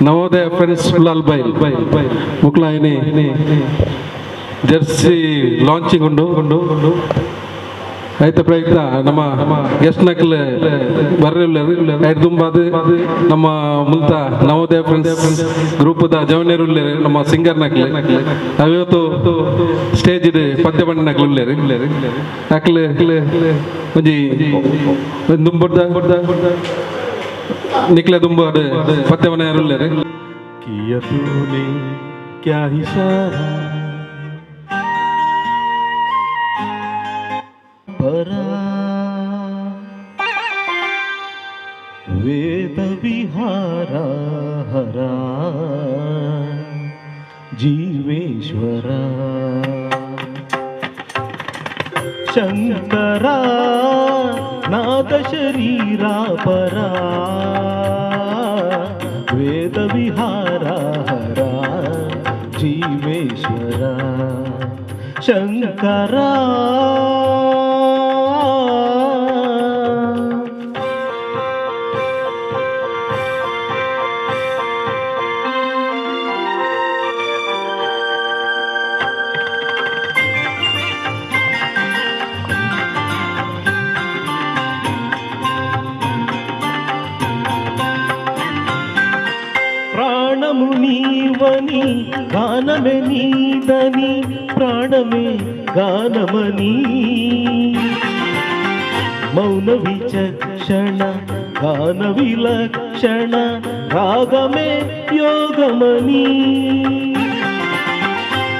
Navodaya friends Ullal ಬೈ ಮುಕ್ಲಾಯಿನಿ jersey launching ಉಂಡು ಐತ ಪ್ರಯುಕ್ತ ನಮ್ಮ ಗೆಸ್ಟ್ ನಕಲ್ ಬರ್ರಿಲ್ಲರು ಐದು ತುಂಬಾದು ನಮ್ಮ ಮುಂತ ನವೋದಯ ಫ್ರೆಂಡ್ಸ್ ಗ್ರೂಪ್ ದ ಜವನೇರು ನಮ್ಮ ಸಿಂಗರ್ ನಕಲ್ ಅವತ್ತು ಸ್ಟೇಜ್ ಪದ್ಯ ಬಣ್ಣ ನಕಲ್ ನಕಲ್ ಒಂಜಿ ದುಂಬುಡ್ದ निकले दुम्बा पत्ते बने रुल्ले रे किया तूने क्या इशारा परा वेद विहारा हरा जीवेश्वरा शंकरा नाद शरीरा परा वेद विहारा हरा जीवेश्वरा शंकरा ప్రాణమునీవని గానమే నీదని ప్రాణమే గానమని మౌన విచక్షణ గాన విలక్షణ రాగమే యోగమని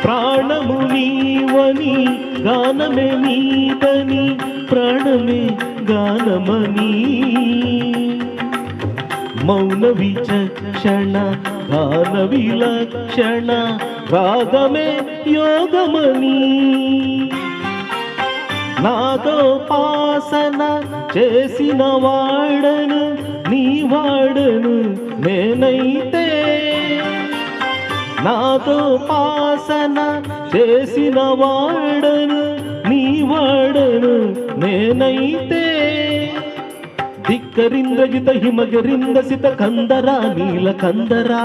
ప్రాణమునీవని గానమే నీదని ప్రాణమే గానమని మౌన విచక్షణ గాన విలక్షణ రాగమే యోగమని నాదోపాసన చేసిన వాడను నీ వాడను నేనైతే నాదోపాసన చేసిన వాడను నీ వాడను నేనైతే ధిక్కరింద్రజిత హిమగరిందసిత కందరా నీల కందరా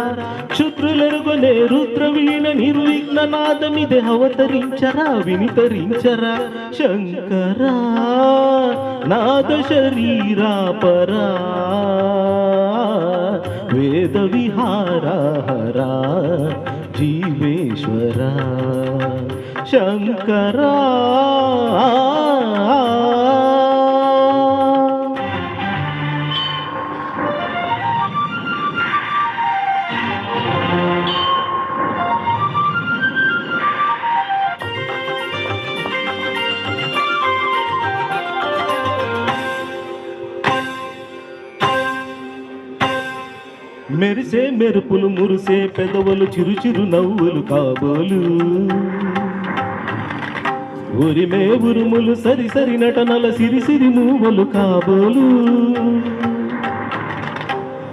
క్షుద్రులెరుగొనే రుద్రవీణ నిర్విఘ్న నాదమిదే అవతరించరా వినితరించరా శంకరా నాద శరీరా పరా వేద విహారా హరా జీవేశ్వరా శంకరా మెరిసే మెరుపులు మురిసే పెదవులు చిరుచిరు నవ్వులు కాబోలు ఉరిమే ఉరుములు సరి సరి నటనల సిరిసిరి మూవలు కాబోలు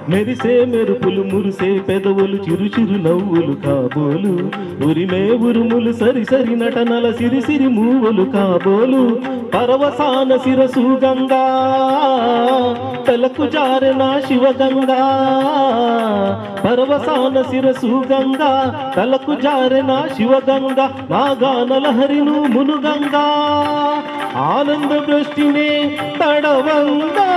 మెరిసే మెరుపులు మురిసే పెదవులు చిరుచిరు నవ్వులు కాబోలు ఉరిమే ఉరుములు సరి సరి నటనల సిరిసిరి మూవలు కాబోలు పరవసాన శిరసు గంగా తలకు జారెన శివగంగా పరవసాన శిరసు గంగా తలకు జారెన శివగంగా నా గాన లహరిను మునుగంగా ఆనంద దృష్టినే తడవంగా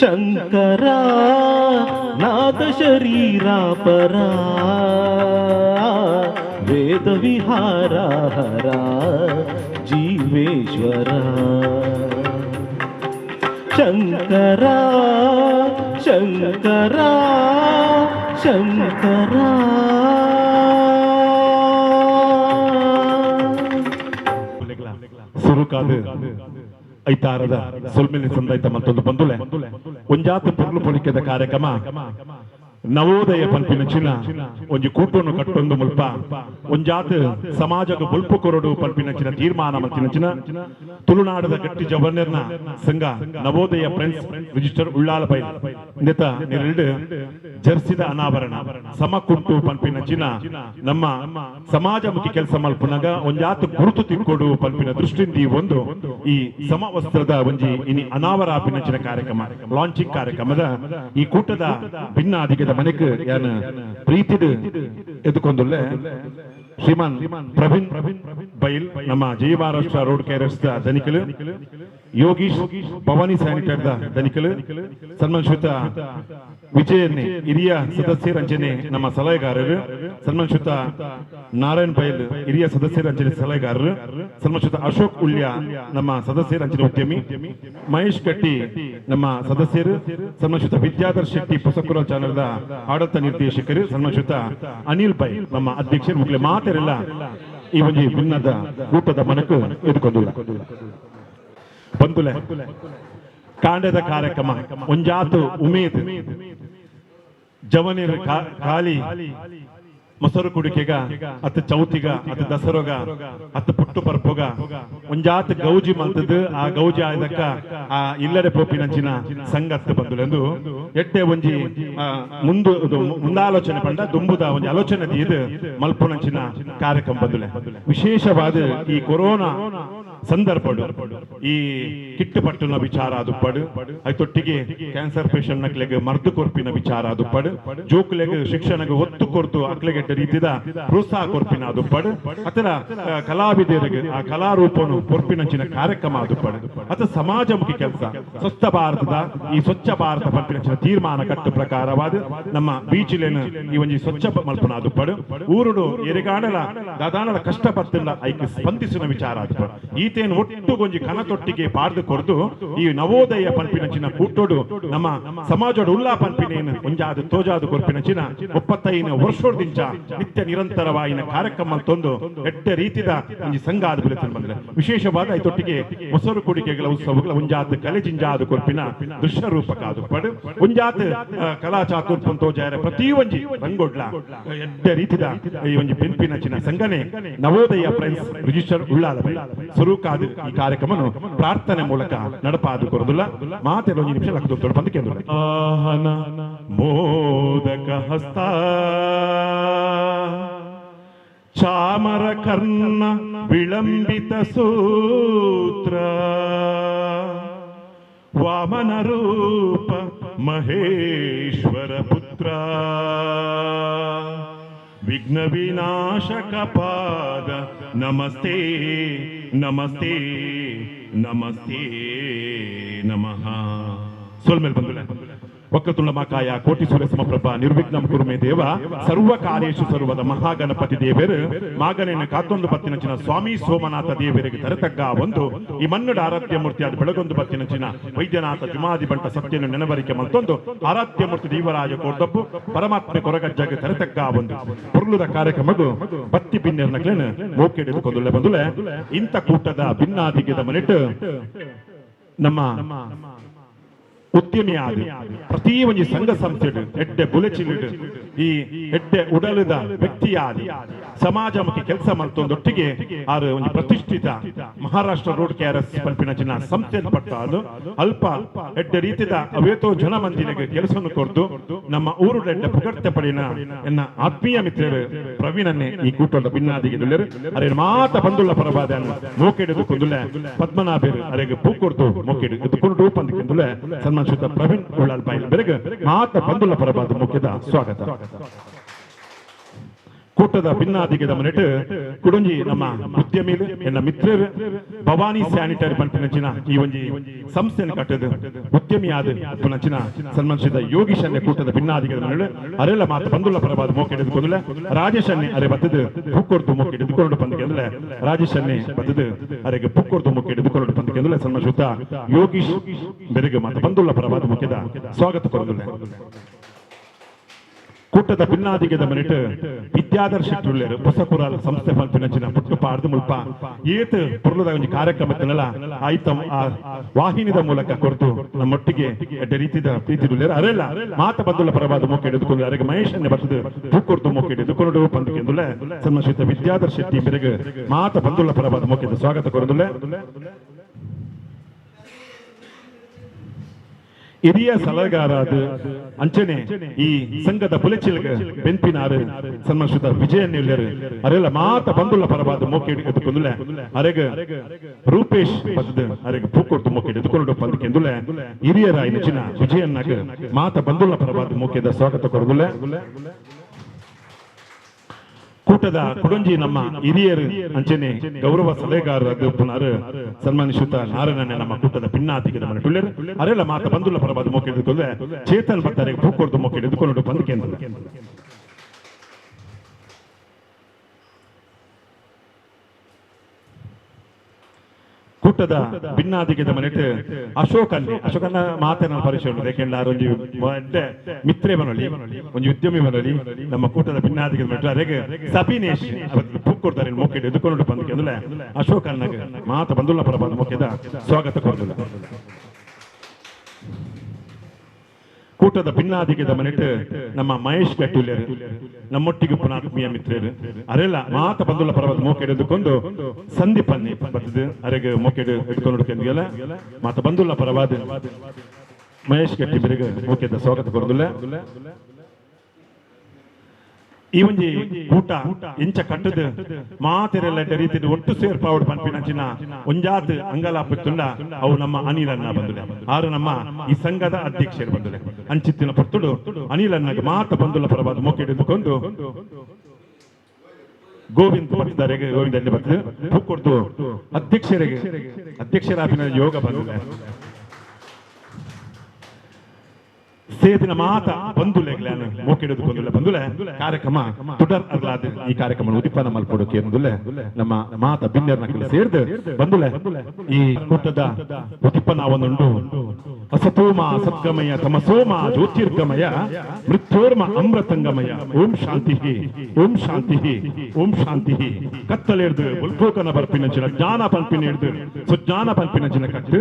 శంకరా నాద శరీరా పరా వేద విహారా హరా జీవేశ్వరా శంకరా శంకరా శంకరా ಸುರುಕಾದ ಐತಾರದ ಸೊಲ್ಮೆಲಿ ಸಂದೈತ ಮತ್ತೊಂದು ಬಂದುಲೆ ಒಂಜಾತ ಪೊರ್ಲು ಪೊಲಿಕೆದ ಕಾರ್ಯಕ್ರಮ ನವೋದಯ ಪಂಪಿನಚಿನ ಒಂಜಿ ಕೂಟನ್ನು ಕಟ್ಟೊಂದು ಮುಲ್ಪ ಒಂಜಾತ ಸಮಾಜಕ್ಕೆ ಬುಲ್ಪು ಕೊರಡು ಪಂಪಿನಚಿನ ತೀರ್ಮಾನ ಮತ್ತಿನಚಿನ ತುಳುನಾಡದ ಗಟ್ಟಿ ಜವರ್ನರ್ನ ಸಂಘ ನವೋದಯ ಫ್ರೆಂಡ್ಸ್ ರಿಜಿಸ್ಟರ್ ಉಳ್ಳಾಲ ಬೈ ನೆತ ನೆರಡು ಜರ್ಸಿದ ಅನಾವರಣ ಸಮಕುಂಟು ಪಂಪಿನಂಚಿನ ನಮ್ಮ ಸಮಾಜಮುಖಿ ಕೆಲಸ ಮಲ್ಪುನಾಗ ಒಂಜಾತು ಗುರುತು ತಿಕ್ಕೊಡು ಪಂಪಿನ ದೃಷ್ಟಿಂದ ಒಂದು ಈ ಸಮವಸ್ತ್ರದ ಒಂಜಿ ಇನಿ ಅನಾವರ ಆಪಿನಂಚಿನ ಕಾರ್ಯಕ್ರಮ ಲಾಂಚಿಂಗ್ ಕಾರ್ಯಕ್ರಮದ ಈ ಕೂಟದ ಭಿನ್ನಾದಿಗದ ಮನೆಗೆ ಯಾನ ಪ್ರೀತಿದ ಎದುಕೊಂದುಲ್ಲೆ ಶ್ರೀಮಾನ್ ಪ್ರವೀಣ್ ಬೈಲ್ ನಮ್ಮ ಜೈ ಮಹಾರಾಷ್ಟ್ರ ರೋಡ್ ಕ್ಯಾರಿಯರ್ಸ್ ಧನಿಕಲು ಯೋಗೀಶ್ ಭವಾನಿ ಸ್ಯಾನಿಟರ್ ಧನಿಕಲು ಸನ್ಮಾನ್ಶ್ರೀತ ವಿಜಯನ್ನೇ ಹಿರಿಯ ಸದಸ್ಯರಂಜನೆ ನಮ್ಮ ಸಲಹೆಗಾರರು ಸನ್ಮಾನ್ಶ್ರೀತ ನಾರಾಯಣ್ ಬೈಲ್ ಹಿರಿಯ ಸದಸ್ಯರಂಜನೆ ಸಲಹೆಗಾರರು ಸನ್ಮಾನ್ಶ್ರೀತ ಅಶೋಕ್ ಉಳ್ಯ ನಮ್ಮ ಸದಸ್ಯರಂಜನೆ ಉದ್ಯಮಿ ಮಹೇಶ್ ಕಟ್ಟಿ ನಮ್ಮ ಸದಸ್ಯರು ಸನ್ಮಾನ್ಶ್ರೀತ ವಿದ್ಯಾಧರ್ ಶೆಟ್ಟಿ ಪುಸಕುರ ಚಾನಲ್ದ ಆಡಳಿತ ನಿರ್ದೇಶಕರು ಸನ್ಮಾನ್ಶ್ರೀತ ಅನಿಲ್ ಬೈ ನಮ್ಮ ಅಧ್ಯಕ್ಷರು ಮುಖ್ಯ ಮಾತೆರೆಲ್ಲ ಈ ಒಂದು ಭಿನ್ನದ ಕೂಟದ ಮನಕು ಎದುಕೊಂಡಿಲ್ಲ ಬಂದುಲೆ ಕಾಂಡದ ಕಾರ್ಯಕ್ರಮ ಒಂಜಾತು ಉಮೇದ್ ಜವನಿರ ಖಾಲಿ ಮೊಸರು ಕುಡಿಕೆಗ ಅತ್ತ ಚೌತಿಗ ಅತ್ತ ದಸರೋಗ ಅತ್ತ ಪುಟ್ಟು ಪರ್ಪೋಗ ಒಂಜಾತ್ ಗೌಜಿ ಮಲ್ತದ ಆ ಗೌಜಿ ಆಯ್ದಕ್ಕ ಆ ಇಲ್ಲಡೆ ಪೋಪಿನಂಚಿನ ಸಂಗತ್ ಬಂದುಲೆಂದು ಎಡ್ಡೆ ಒಂಜಿ ಮುಂದಾಲೋಚನೆ ಪಂಡ ದುಂಬುದ ಒಂಜಿ ಆಲೋಚನೆ ತೀದು ಮಲ್ಪುನಂಚಿನ ಕಾರ್ಯಕ್ರಮ ಬಂದುಲೆ ವಿಶೇಷವಾದ ಈ ಕೊರೋನಾ ಸಂದರ್ಭಡು ಈ ಕಿಟ್ಟು ಪಟ್ಟುನ ವಿಚಾರ ಅದು ಪಡು ಐತೊಟ್ಟಿಗೆ ಕ್ಯಾನ್ಸರ್ ಪೇಷಂಟ್ ನಕ್ಲೆಗೆ ಮರ್ದು ಕೊರ್ಪಿನ ವಿಚಾರ ಅದು ಪಡು ಜೋಕ್ಲೆಗೆ ಶಿಕ್ಷಣಗೆ ಒತ್ತು ಕೊರ್ತು ಅಕ್ಲೆಗೆ ರೀತಿದ ಪ್ರೋತ್ಸಾಹ ಕೊರ್ಪಿನ ಅದು ಪಡು ಅತರ ಕಲಾವಿದರಿಗೆ ಆ ಕಲಾರೂಪನು ಕೊರ್ಪಿನಂಚಿನ ಕಾರ್ಯಕ್ರಮ ಅದು ಪಡು ಅತ ಸಮಾಜಮುಖಿ ಕೆಲಸ ಸ್ವಚ್ಛ ಭಾರತದ ಈ ಸ್ವಚ್ಛ ಭಾರತ ಪಂಪಿನಂಚಿನ ತೀರ್ಮಾನ ಕಟ್ಟು ಪ್ರಕಾರವಾದ ನಮ್ಮ ಬೀಚಿಲೇನು ಈ ಒಂಜಿ ಸ್ವಚ್ಛ ಮಲ್ಪನ ಅದು ಪಡು ಊರುಡು ಎರಿಗಾಡಲ ದಾದಾನಲ ಕಷ್ಟಪತ್ತಿಲ್ಲ ಐಕೆ ಸ್ಪಂದಿಸಿನ ವಿಚಾರ ಅದು ಪಡು ಈತೇನು ಒಟ್ಟು ಗೊಂಜಿ ಕನತೊಟ್ಟಿಗೆ ಪಾರ್ದು ಕೊರ್ದು ಈ ನವೋದಯ ಪಂಪಿನಂಚಿನ ಕೂಟೋಡು ನಮ್ಮ ಸಮಾಜೋಡು ಉಲ್ಲಾ ಪಂಪಿನೇನು ಒಂಜಾದು ತೋಜಾದು ಕೊರ್ಪಿನಂಚಿನ 35 ವರ್ಷೋಡ್ದಿಂಚ ನಿತ್ಯ ನಿರಂತರವಾಯಿನ ಕಾರ್ಯಕ್ರಮ ತಂದು ಎಡ್ಡೆ ರೀತಿದ ಒಂಜಿ ಸಂಘ ಆದ ಬಿಡುತ್ತೇನೆ ಬಂದ್ರೆ ವಿಶೇಷವಾದ ಐತೊಟ್ಟಿಗೆ ಮೊಸರು ಕುಡಿಕೆಗಳ ಉತ್ಸವಗಳ ಒಂಜಾತು ಕಲೆಜಿಂಜಾದು ಕೊರ್ಪಿನ ದೃಶ್ಯ ರೂಪಕ ಅದು ಪಡು ಒಂಜಾತು ಕಲಾ ಚಾತುರ್ಪಂ ತೋಜಾರ ಪ್ರತಿ ಒಂಜಿ ರಂಗೋಡ್ಲ ಎಡ್ಡೆ ರೀತಿದ ಈ ಒಂಜಿ ಪೆಂಪಿನಂಚಿನ ಸಂಘನೆ ನವೋದಯ ಪ್ರೈಸ್ ರಿಜಿಸ್ಟರ್ ಉಳ್ಳಾದ ಸ್ವರೂಕಾದ ಈ ಕಾರ್ಯಕ್ರಮನು ಪ್ರಾರ್ಥನೆ ಮೂಲಕ ನಡಪಾದು ಕೊರದುಲ್ಲ ಮಾತೆ 1 ನಿಮಿಷ ಲಕ್ಕದೊಟ್ಟು ಬಂದಕ್ಕೆ ಆಹನ ಮೋದಕ ಹಸ್ತ ಚಾಮರ ಕರ್ಣ ವಿಳಂಬಿತ ಸೂತ್ರ ವಾಮನ ರೂಪ ಮಹೇಶ್ವರ ಪುತ್ರ ವಿಘ್ನ ವಿನಾಶಕ ಪಾದ ನಮಸ್ತೆ ನಮಸ್ತೆ ನಮಸ್ತೆ ನಮಃ ಸೋಲ್ಮೇಲ್ ಬಂದುಲೆ ಒಕ್ಕತುಳ್ಳ ಮಕಾಯ ಕೋಟಿ ಸೂರ್ಯ ಸಮಪ್ರಭ ನಿರ್ವಿಘ್ನಂ ಕುರುಮೇ ದೇವ ಸರ್ವ ಕಾರ್ಯೇಶು ಸರ್ವದ ಮಹಾಗಣಪತಿ ದೇವರು ಮಾಗನೇನ ಕಾತ್ತೊಂದು ಬತ್ತಿನಂಚಿನ ಸ್ವಾಮಿ ಸೋಮನಾಥ ದೇವರಿಗೆ ತರತಗ್ಗ ಒಂದು ಈ ಮನ್ನಡ ಆರಾಧ್ಯ ಮೂರ್ತಿಯಾದ ಬೆಳಗೊಂದು ಬತ್ತಿನಂಚಿನ ವೈದ್ಯನಾಥ ಜುಮಾದಿ ಬಂಟ ಸತ್ಯನ ನೆನವರಿಕೆ ಮತ್ತೊಂದು ಆರಾಧ್ಯ ಮೂರ್ತಿ ದೇವರಾಜ ಕೋರ್ದಬ್ಬು ಪರಮಾತ್ಮೆ ಕೊರಗಜ್ಜಗೆ ತರತಗ್ಗ ಒಂದು ಪುರ್ಲುದ ಕಾರ್ಯಕ್ರಮಗೂ ಬತ್ತಿ ಭಿನ್ನರ್ನಕ್ಲೇನು ಮೋಕೆಡೆದು ಕೊಂದುಲೆ ಬಂದುಲೆ ಇಂಥ ಕೂಟದ ಭಿನ್ನಾದಿಗೆದ ಮನಿಟ್ಟು ನಮ್ಮ ಉದ್ಯಮಿಯಾದ ಪ್ರತಿ ಒಂಜಿ ಸಂಘ ಸಂಸ್ಥೆಡು ಎಡ್ಡೆ ಬುಲೆಚಿಲಿಡು ಈ ಎಡ್ಡೆ ಉಡಲದ ವ್ಯಕ್ತಿಯಾದ ಸಮಾಜಮುಖಿ ಕೆಲಸ ಮಲ್ತೊಂದೊಟ್ಟಿಗೆ ಆರು ಒಂದು ಪ್ರತಿಷ್ಠಿತ ಮಹಾರಾಷ್ಟ್ರ ರೋಡ್ ಕ್ಯಾರಸ್ ಪಂಪಿನಚಿನ ಸಂಸ್ಥೆ ಪಟ್ಟ ಅದು ಅಲ್ಪ ಎಡ್ಡೆ ರೀತಿದ ಅವೇತೋ ಜನ ಮಂದಿನಿಗೆ ಕೆಲಸವನ್ನು ಕೊರ್ದು ನಮ್ಮ ಊರು ಎಡ್ಡೆ ಪುಗಡ್ತೆ ಪಡಿನ ಎನ್ನ ಆತ್ಮೀಯ ಮಿತ್ರರು ಪ್ರವೀಣನ್ನೇ ಈ ಕೂಟದ ಭಿನ್ನಾದಿಗೆ ದುಲ್ಲೆರು ಅರೆ ಮಾತ ಬಂದುಳ್ಳ ಪರವಾದ ಮೋಕೆಡೆದು ಕೊಂದುಲೆ ಪದ್ಮನಾಭರು ಅರೆಗೆ ಪೂ ಕೊಡ್ತು ಮೋಕೆಡು ಎದುಕೊಂಡು ಪಂದಿಕೆಂದುಲೆ ಸನ್ಮಾನಿಸಿದ ಪ್ರವೀಣ್ ಉಳ್ಳಾಲ್ ಬೈಲ್ ಬೆರಗ ಮಾತ ಬಂದುಳ್ಳ ಪರವಾದ ಮುಖ್ಯದ ಸ್ವಾಗತ ಕೂಟದ ಭಿನ್ನಾದಿಗೆದ ಮನೆಟ್ಟು ಕುಡುಂಜಿ ನಮ್ಮ ಉದ್ಯಮಿಲು ಎನ್ನ ಮಿತ್ರರು ಭವಾನಿ ಸ್ಯಾನಿಟರಿ ಪಂಪಿನಂಚಿನ ಈ ಒಂಜಿ ಸಂಸ್ಥೆಯನ್ನು ಕಟ್ಟದು ಉದ್ಯಮಿಯಾದ ಪುನಂಚಿನ ಸನ್ಮಾನಿಸಿದ ಯೋಗೀಶ್ ಅನ್ನೆ ಕೂಟದ ಭಿನ್ನಾದಿಗೆದ ಮನೆಡು ಅರೆಲ್ಲ ಮಾತ ಬಂದುಳ್ಳ ಪರವಾದ ಮೋಕೆ ಹಿಡಿದುಕೊಂಡಲೆ ರಾಜೇಶ್ ಅನ್ನೆ ಅರೆ ಬತ್ತದು ಪುಕ್ಕೊರ್ದು ಮೋಕೆ ಹಿಡಿದುಕೊಂಡು ಬಂದಿಕೆಂದಲೆ ರಾಜೇಶ್ ಅನ್ನೆ ಬತ್ತದು ಅರೆಗೆ ಪುಕ್ಕೊರ್ದು ಮೋಕೆ ಹಿಡಿದುಕೊಂಡು ಬಂದಿಕೆಂದಲೆ ಸನ್ಮಾನಿಸಿದ ಯೋಗೀಶ್ ಬೆರಗ ಮಾತ ಬಂದುಳ್ಳ ಪರವಾದ ಮುಖ್ಯದ ಸ್ವಾಗತ ಕೊರದುಲೆ ಕೂಟದ ಭಿನ್ನಾದಿಗೆದ ಮನಿಟ್ಟು ವಿದ್ಯಾಧರ್ ಶೆಟ್ಟುಳ್ಳೇರು ಹೊಸಪುರ ಸಂಸ್ಥೆ ಪಂಪಿನಂಚಿನ ಪುಟ್ಟು ಪಾರ್ದು ಮುಲ್ಪ ಏತ್ ಪುರ್ಲದ ಒಂದು ಕಾರ್ಯಕ್ರಮಕ್ಕನೆಲ್ಲ ಆಯ್ತ ವಾಹಿನಿದ ಮೂಲಕ ಕೊರ್ತು ನಮ್ಮೊಟ್ಟಿಗೆ ಎಡ್ಡೆ ರೀತಿದ ಪ್ರೀತಿಡುಳ್ಳೇರು ಅರೆಲ್ಲ ಮಾತ ಬಂದುಳ್ಳ ಪರವಾದ ಮೋಕೆ ಹಿಡಿದುಕೊಂಡು ಅರೆಗೆ ಮಹೇಶ್ ಅನ್ನೆ ಬರ್ತದೆ ಪೂಕೊರ್ದು ಮೋಕೆ ಹಿಡಿದುಕೊಂಡು ಪಂದಿಕೆಂದುಲೆ ಸನ್ಮಾನಿಸಿದ ವಿದ್ಯಾಧರ್ ಶೆಟ್ಟಿ ಬೆರಗ ಮಾತ ಬಂದುಳ್ಳ ಪರವಾದ ಮೋಕೆದ ಸ್ವಾಗತ ಕೊರದುಲೆ ಹಿರಿಯ ಸಲಹೆಗಾರಾದ ಅಂಚನೆ ಈ ಸಂಘದ ಪುಲೆಚಿಲ್ಗೆ ಬೆಂಪಿನಾರು ಸನ್ಮಾನಿಸಿದ ವಿಜಯ ನಿಲ್ಲರು ಅರೆಲ್ಲ ಮಾತ ಬಂದುಲ್ಲ ಪರವಾದ ಮೋಕೆ ಎದುಕೊಂದುಲೆ ಅರೆಗೆ ರೂಪೇಶ್ ಬದದ ಅರೆಗೆ ಪೂಕೊಟ್ಟು ಮೋಕೆ ಎದುಕೊಂಡು ಪಂದಕೆಂದುಲೆ ಹಿರಿಯರ ನೆಚ್ಚಿನ ವಿಜಯನ್ನಾಗ ಮಾತ ಬಂದುಲ್ಲ ಪರವಾದ ಮೋಕೆದ ಸ್ವಾಗತ ಕೊರದುಲೆ ಕೂಟದ ಕುಡಂಜಿ ನಮ್ಮ ಹಿರಿಯರು ಅಂಚನೆ ಗೌರವ ಸಲಹೆಗಾರರಾದ ಪುನರ್ ಸನ್ಮಾನಿಸುತ್ತ ನಾರಾಯಣನೆ ನಮ್ಮ ಕೂಟದ ಭಿನ್ನಾತಿಗೆ ನಮ್ಮ ಪಿಳ್ಳರು ಅರೆಲ್ಲ ಮಾತ ಬಂದುಲ್ಲ ಪರವಾದ ಮೋಕೆ ಎದುಕೊಂಡ್ರೆ ಚೇತನ್ ಬರ್ತಾರೆ ಪೂಕೊಡ್ದು ಮೋಕೆ ಎದುಕೊಂಡು ಪಂದಕೆಂದು ಕೂಟದ ಭಿನ್ನಾದಿಗೆ ಮನೆಟ್ಟು ಅಶೋಕನ್ನ ಮಾತನ್ನ ಪರಿಶೀಲನೆ ಯಾಕೆಂದ್ರೆ ಒಂಜಿ ಮಿತ್ರೆ ಬನಲಿ ಒಂಜಿ ಉದ್ಯಮಿ ಬನಲಿ ನಮ್ಮ ಕೂಟದ ಭಿನ್ನಾದಿಗೆ ಮನೆಟ್ಟು ಅರೆಗೆ ಸಬಿನೇಶ್ ಪೂಕೊಡ್ತಾರೆ ಮೋಕೆ ಎದುಕೊಂಡು ಬಂದಕ್ಕೆ ಅಶೋಕನ್ನಗೆ ಮಾತ ಬಂದುಲ್ಲ ಪರವಾದ ಮೋಕೆದ ಸ್ವಾಗತ ಕೊಡಲಿಲ್ಲ ಕೂಟದ ಭಿನ್ನಾದಿಗೆ ಮನೆಟ್ಟು ನಮ್ಮ ಮಹೇಶ್ ಕಟ್ಟುಲ್ಯರು ನಮ್ಮೊಟ್ಟಿಗೆ ಪುನಾತ್ಮೀಯ ಮಿತ್ರರು ಅರೆಲ್ಲ ಮಾತ ಬಂದುಲ್ಲ ಪರವಾದ ಮೋಕೆ ಎದುಕೊಂಡು ಸಂದೀಪನ್ನಿ ಬರ್ತದೆ ಅರೆಗೆ ಮೋಕೆ ಎದುಕೊಂಡು ಮಾತ ಬಂದುಲ್ಲ ಪರವಾದ ಮಹೇಶ್ ಕಟ್ಟಿ ಬೆರೆಗೆ ಮೋಕೆದ ಸ್ವಾಗತ ಕೊರದುಲ್ಲ ಈ ಒಂಜಿ ಕೂಟ ಎಂಚ ಕಟ್ಟದ ಮಾತೆರೆಲ್ಲ ರೀತಿ ಒಟ್ಟು ಸೇರ್ಪಾವಡು ಪಂಪಿನಂಚಿನ ಒಂಜಾತ್ ಅಂಗಲಾಪುತ್ತುಂಡ ಅವು ನಮ್ಮ ಅನಿಲನ್ನ ಬಂದುಲೆ ಆರು ನಮ್ಮ ಈ ಸಂಘದ ಅಧ್ಯಕ್ಷರು ಬಂದುಲೆ ಅಂಚಿತ್ತಿನ ಪೊರ್ತುಡು ಅನಿಲನ್ನಾಗ ಮಾತ ಬಂದುಲ್ಲ ಪರವಾದ ಮೋಕೆ ಹಿಡಿದುಕೊಂಡು ಗೋವಿಂದ್ ಬರ್ತಿದ್ದಾರೆ ಗೋವಿಂದ ಅಲ್ಲಿ ಬರ್ತದೆ ಕೊಡ್ತು ಅಧ್ಯಕ್ಷರಾಪಿನ ಯೋಗ ಬಂದಿದೆ ಸೇದಿನ ಮಾತ ಬಂದುಲೆಗ್ಲಾನು ಮೋಕೆಡುದುಕೊಂಡುಲೆ ಬಂದುಲೆ ಕಾರ್ಯಕ್ರಮ ತುಡರ್ ಅರ್ಲಾದ ಈ ಕಾರ್ಯಕ್ರಮ ಉದಿಪನ ಮಲ್ಪಡೋಕೆ ಎಂದುಲೆ ನಮ್ಮ ಮಾತ ಬಿನ್ನೆರ್ನ ಸೇರ್ದು ಬಂದುಲೆ ಈ ಕೂಟದ ಉದಿಪನ ಅವನುಂಡು ಅಸತೋಮ ಸದ್ಗಮಯ ತಮಸೋಮ ಜ್ಯೋತಿರ್ಗಮಯ ಮೃತ್ಯೋರ್ಮ ಅಮೃತಂಗಮಯ ಓಂ ಶಾಂತಿ ಓಂ ಶಾಂತಿ ಓಂ ಶಾಂತಿ ಕತ್ತಲೆರ್ದು ಉಲ್ಪೋಕನ ಬರ್ಪಿನಂಚಿನ ಜ್ಞಾನ ಪಂಪಿನ ಹಿಡಿದು ಸುಜ್ಞಾನ ಪಂಪಿನಂಚಿನ ಕಟ್ಟು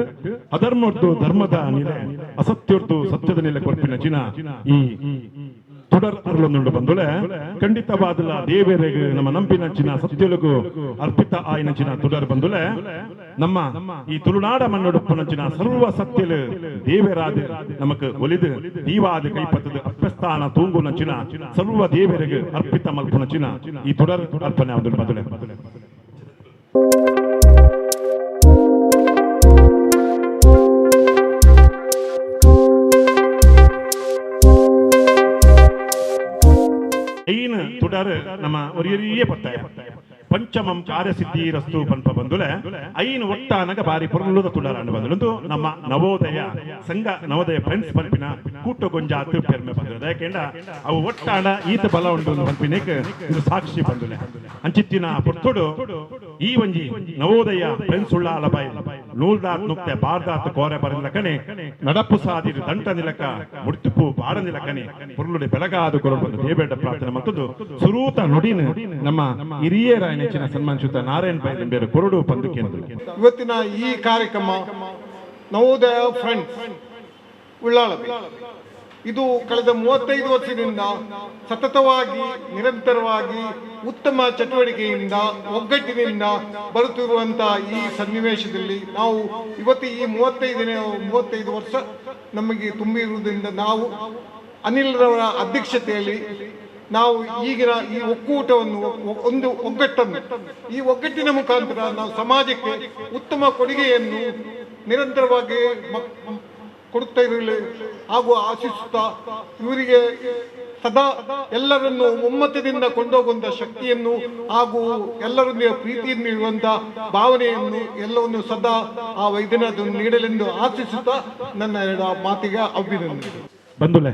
ಅಧರ್ಮರ್ದು ಧರ್ಮದ ನೆಲೆ ಅಸತ್ಯರ್ದು ಸತ್ಯದ ನೆಲೆ ಕೊರ್ಪಿನಂಚಿನ ಈ ತುಡರ್ ಅರ್ಲೊಂದುಂಡು ಬಂದುಲೆ ಖಂಡಿತವಾದಲ್ಲ ದೇವರಿಗೆ ನಮ್ಮ ನಂಬಿನಂಚಿನ ಸತ್ಯಲುಗು ಅರ್ಪಿತ ಆಯ್ನಂಚಿನ ತುಡರ್ ಬಂದುಲೆ ನಮ್ಮ ಈ ತುಳುನಾಡ ಮಣ್ಣೊಡುಪ್ಪನಂಚಿನ ಸರ್ವ ಸತ್ಯಲು ದೇವರಾದ ನಮಕ್ ಒಲಿದು ದೀವಾದ ಕೈಪತ್ತದ ಅಪ್ಯಸ್ಥಾನ ತೂಂಗುನಂಚಿನ ಸರ್ವ ದೇವರಿಗೆ ಅರ್ಪಿತ ಮಲ್ಪುನಂಚಿನ ಈ ತುಡರ್ ಅರ್ಪಣೆ ಆದುಂಡು ಬಂದುಲೆ ತುಡರ್ ನಮ್ಮ ಒರಿಯರಿಯೇ ಪತ್ತಾಯ ಪಂಚಮಂ ಕಾರ್ಯಸಿದ್ಧಿ ರಸ್ತು ಪಂಪ ಬಂದುಲೆ ಐನು ಒಟ್ಟಾನಗ ಬಾರಿ ಪೊರ್ಲುದ ತುಡರಾಂಡು ಬಂದು ನಮ್ಮ ನವೋದಯ ಸಂಘ ನವೋದಯ ಫ್ರೆಂಡ್ಸ್ ಪಂಪಿನ ಕೂಟಗೊಂಜಾತ್ ಪೆರ್ಮೆ ಬಂದಿರೋದು ಯಾಕೆಂಡ ಅವು ಒಟ್ಟಾಡ ಈತ ಬಲ ಉಂಟು ಪಂಪಿನೇಕ್ ಇದು ಸಾಕ್ಷಿ ಬಂದುಲೆ ಅಂಚಿತ್ತಿನ ಪುರ್ತುಡು ಈ ಒಂಜಿ ನವೋದಯ ಫ್ರೆಂಡ್ಸ್ ಉಳ್ಳ ಅಲಬಾಯಿ ನೂಲ್ದಾತ್ ನುಕ್ತೆ ಬಾರ್ದಾತ್ ಕೋರೆ ಬರಲಿಲ್ಲಕನೆ ನಡಪ್ಪು ಸಾದಿರು ದಂಟ ನಿಲಕ ಮುಡ್ತಿಪ್ಪು ಬಾಡ ನಿಲಕನೆ ಪೊರ್ಲುಡೆ ಬೆಳಗಾದು ಕೊರಡು ಬಂದು ದೇಬೇಡ ಪ್ರಾರ್ಥನೆ ಮತ್ತದು ಸುರೂತ ನುಡಿನ ನಮ್ಮ ಹಿರಿಯರ ನೆಚ್ಚಿನ ಸನ್ಮಾನಿಸುತ್ತ ನಾರಾಯಣ್ ಬೈ ಬೇರೆ ಕೊರಡು ಪಂದಕ್ಕೆ ಇವತ್ತಿನ ಈ ಕಾರ್ಯಕ್ರಮ ನವೋದಯ ಫ್ರೆಂಡ್ಸ್ ಉಳ್ಳಾಳಬಿ ಇದು ಕಳೆದ 35 ವರ್ಷದಿಂದ ಸತತವಾಗಿ ನಿರಂತರವಾಗಿ ಉತ್ತಮ ಚಟುವಟಿಕೆಯಿಂದ ಒಗ್ಗಟ್ಟಿನಿಂದ ಬರುತ್ತಿರುವಂತಹ ಈ ಸನ್ನಿವೇಶದಲ್ಲಿ ನಾವು ಇವತ್ತು ಈ 35 ವರ್ಷ ನಮಗೆ ತುಂಬಿರುವುದರಿಂದ ನಾವು ಅನಿಲ್ರವರ ಅಧ್ಯಕ್ಷತೆಯಲ್ಲಿ ನಾವು ಈಗಿನ ಈ ಒಕ್ಕೂಟವನ್ನು ಒಂದು ಒಗ್ಗಟ್ಟನ್ನು ಈ ಒಗ್ಗಟ್ಟಿನ ಮುಖಾಂತರ ನಾವು ಸಮಾಜಕ್ಕೆ ಉತ್ತಮ ಕೊಡುಗೆಯನ್ನು ನಿರಂತರವಾಗಿ ಕೊಡುತ್ತಾ ಇರಲಿ ಹಾಗೂ ಆಶಿಸುತ್ತಾ ಇವರಿಗೆ ಸದಾ ಎಲ್ಲರನ್ನು ಒಮ್ಮತದಿಂದ ಕೊಂಡೋಗುವಂತ ಶಕ್ತಿಯನ್ನು ಹಾಗೂ ಎಲ್ಲರೊಂದಿಗೆ ಪ್ರೀತಿಯನ್ನು ನೀಡುವಂತ ಭಾವನೆಯನ್ನು ಎಲ್ಲವನ್ನು ಸದಾ ಆ ವೈದ್ಯನಾಥನು ನೀಡಲೆಂದು ಆಶಿಸುತ್ತಾ ನನ್ನ ಮಾತಿಗೆ ಅಭಿನಂದನೆ. ಬಂದುಲೆ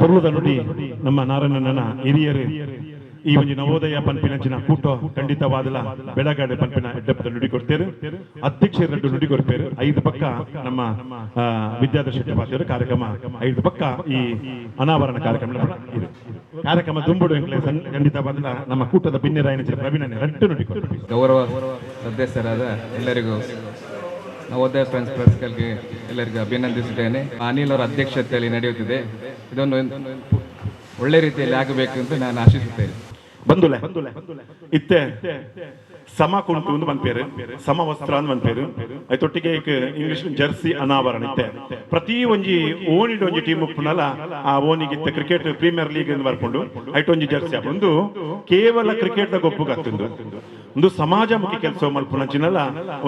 ಪೊರ್ಲುದ ನುಡಿ ನಮ್ಮ ನಾರಾಯಣನ ಹಿರಿಯರು ಈ ಒಂದು ನವೋದಯ ಪಂಪಿನಂಚಿನ ಕೂಟ ಖಂಡಿತವಾದಲ ಬೆಳಗಾಡೆ ಪಂಪಿನ ಎಡ್ಡಪ್ಪದ ನುಡಿ ಕೊಡ್ತೇರು ಅಧ್ಯಕ್ಷರ ನುಡಿ ಕೊಡ್ತೇರು 5 ಪಕ್ಕ ನಮ್ಮ ವಿದ್ಯಾಧರ್ಶಿ ಪಾತಿಯವರು ಕಾರ್ಯಕ್ರಮ 5 ಪಕ್ಕ ಈ ಅನಾವರಣ ಕಾರ್ಯಕ್ರಮ ತುಂಬುಡು ಖಂಡಿತವಾದಲ ನಮ್ಮ ಕೂಟದ ಭಿನ್ನರಾಯನ ಪ್ರವೀಣ ರಟ್ಟು ನುಡಿ ಕೊಡ್ತಾರೆ. ಗೌರವ ಸದಸ್ಯರಾದ ಎಲ್ಲರಿಗೂ ನವೋದಯ ಫ್ರೆಂಡ್ಸ್ ಕ್ಲಬ್ಗೆ ಎಲ್ಲರಿಗೂ ಅಭಿನಂದಿಸುತ್ತೇನೆ. ಅನಿಲ್ ಅವರ ಅಧ್ಯಕ್ಷತೆಯಲ್ಲಿ ನಡೆಯುತ್ತಿದೆ. ಇದೊಂದು ಒಳ್ಳೆ ರೀತಿಯಲ್ಲಿ ಆಗಬೇಕು ಅಂತ ನಾನು ಆಶಿಸುತ್ತೇನೆ. ಬಂದುಲೆ ಇತ್ತೆ ಸಮ ಕುಂಟು ಅಂತ ಬಂದ್ಪೇರು, ಸಮ ವಸ್ತ್ರ ಅಂತ ಬಂದ್ಪೇರು. ಐತೊಟ್ಟಿಗೆ ಇಂಗ್ಲಿಷ್ ಜರ್ಸಿ ಅನಾವರಣ ಇತ್ತೆ. ಪ್ರತಿ ಒಂಜಿ ಓನಿಡ್ ಒಂಜಿ ಟೀಮ್ ಉಪ್ಪುನಲ್ಲ ಆ ಓನಿಗಿತ್ತ ಕ್ರಿಕೆಟ್ ಪ್ರೀಮಿಯರ್ ಲೀಗ್ ಎಂದು ಬರ್ಕೊಂಡು ಐಟೊಂಜಿ ಜರ್ಸಿ ಒಂದು ಕೇವಲ ಕ್ರಿಕೆಟ್ ದ ಗೊಬ್ಬು ಕತ್ತುಂದು ಒಂದು ಸಮಾಜಮುಖಿ ಕೆಲಸ ಮಲ್ಪುನಂಚಿನಲ್ಲ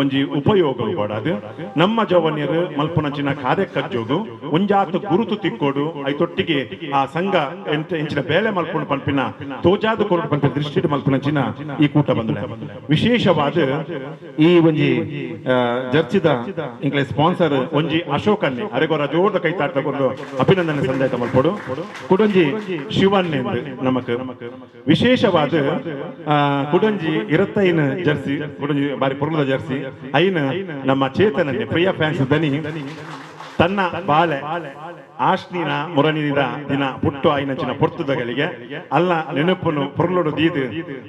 ಒಂಜಿ ಉಪಯೋಗ ಪಡೋದು. ನಮ್ಮ ಜವನಿಯರು ಮಲ್ಪುನಂಚಿನ ಕಾರ್ಯಕಜ್ಜೋಗು ಒಂಜಾತು ಗುರುತು ತಿಕ್ಕೋಡು ಐತೊಟ್ಟಿಗೆ ಆ ಸಂಘ ಎಂಚಿನ ಬೇಲೆ ಮಲ್ಪುಣ ಪಂಪಿನ ತೋಜಾದು ಕೊರಡು ಪಂಪಿನ ದೃಷ್ಟಿ ಮಲ್ಪುನಂಚಿನ ಈ ಕೂಟ ಬಂದ ವಿಶೇಷವಾದ ಈ ಒಂಜಿ ಜರ್ಸಿದ ಇಂಗ್ಲೇ ಸ್ಪಾನ್ಸರ್ ಒಂಜಿ ಅಶೋಕ್ ಅನ್ನೆ ಅರೆಗೊರ ಜೋರ್ದ ಕೈ ತಾಟ ತಗೊಂಡು ಅಭಿನಂದನೆ ಸಂದೇಶ ಮಲ್ಪಡು ಕುಡಂಜಿ ಶಿವನ್ ಎಂದು ನಮಕ್ ವಿಶೇಷವಾದ ಕುಡಂಜಿ ಇರತ್ತೈನ ಜರ್ಸಿ ಕುಡಂಜಿ ಬಾರಿ ಪುರ್ಲದ ಜರ್ಸಿ ಐನ ನಮ್ಮ ಚೇತನನ್ನೇ ಪ್ರಿಯ ಫ್ಯಾನ್ಸ್ ದನಿ ತನ್ನ ಬಾಳೆ ಆಶ್ನಿನ ಮುರನಿದ ದಿನ ಪುಟ್ಟು ಆಯ್ನಂಚಿನ ಪೊರ್ತುದಗಳಿಗೆ ಅಲ್ಲ ನೆನಪನ್ನು ಪುರ್ಲೋಡು ದೀದು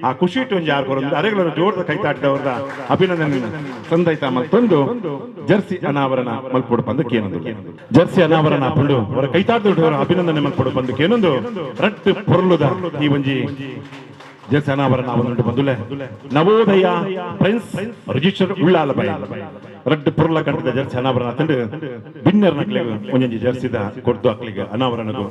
ಆ ಖುಷಿ ಒಂಜಿ ಯಾರು ಬರೋದು ಅರೆಗಳನ್ನು ಜೋರದ ಕೈತಾಟಿದವ್ರದ ಅಭಿನಂದನೆ ಸಂದೈತ ಮಲ್ತೊಂದು ಜರ್ಸಿ ಅನಾವರಣ ಮಲ್ಪೊಡು ಬಂದಕ್ಕೆ ಏನೊಂದು ಜರ್ಸಿ ಅನಾವರಣ ಪಂಡು ಅವರ ಕೈತಾಟಿದವರ ಅಭಿನಂದನೆ ಮಲ್ಪೊಡು ಬಂದಕ್ಕೆ ಏನೊಂದು ರಟ್ಟು ಪುರ್ಲುದ ಈ ಒಂಜಿ ಜರ್ಸಿ ಅನಾವರಣ ಅವನುಂಟು ಬಂದುಲೆ ನವೋದಯ ಫ್ರೆಂಡ್ಸ್ ರಿಜಿಸ್ಟರ್ ಉಳ್ಳಾಲ ಬೈ ರಡ್ಡು ಪುರ್ಲ ಕಂಡದ ಜರ್ಸಿ ಅನಾವರಣ ತಂಡು ಬಿನ್ನರ್ ನಕ್ಲೆಗು ಒಂಜೊಂಜಿ ಜರ್ಸಿದ ಕೊಡ್ದು ಅಕ್ಲಿಗೆ ಅನಾವರಣಗೂ